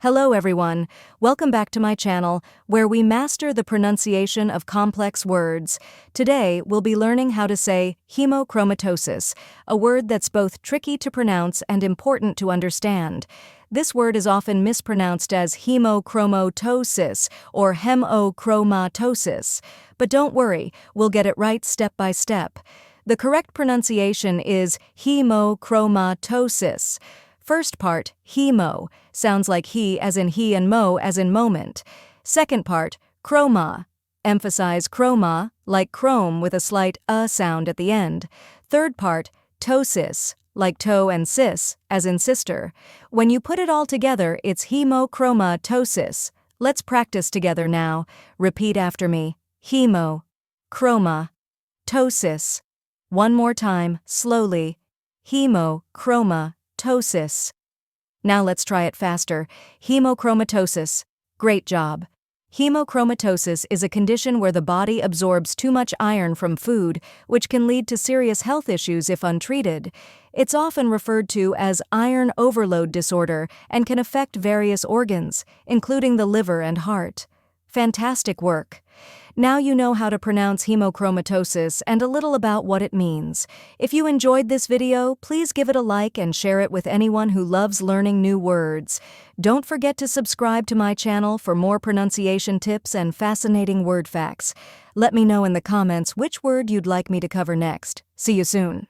Hello everyone, welcome back to my channel, where we master the pronunciation of complex words. Today, we'll be learning how to say hemochromatosis, a word that's both tricky to pronounce and important to understand. This word is often mispronounced as hemochromatosis or hemochromatosis. But don't worry, we'll get it right step by step. The correct pronunciation is hemochromatosis. First part, hemo, sounds like he as in he and mo as in moment. Second part, chroma, emphasize chroma, like chrome with a slight sound at the end. Third part, tosis, like toe and sis, as in sister. When you put it all together, it's hemochromatosis. Let's practice together now. Repeat after me. Hemo, chroma, tosis. One more time, slowly. Hemochromatosis. Now let's try it faster. Hemochromatosis. Great job. Hemochromatosis is a condition where the body absorbs too much iron from food, which can lead to serious health issues if untreated. It's often referred to as iron overload disorder and can affect various organs, including the liver and heart. Fantastic work. Now you know how to pronounce hemochromatosis and a little about what it means. If you enjoyed this video, please give it a like and share it with anyone who loves learning new words. Don't forget to subscribe to my channel for more pronunciation tips and fascinating word facts. Let me know in the comments which word you'd like me to cover next. See you soon.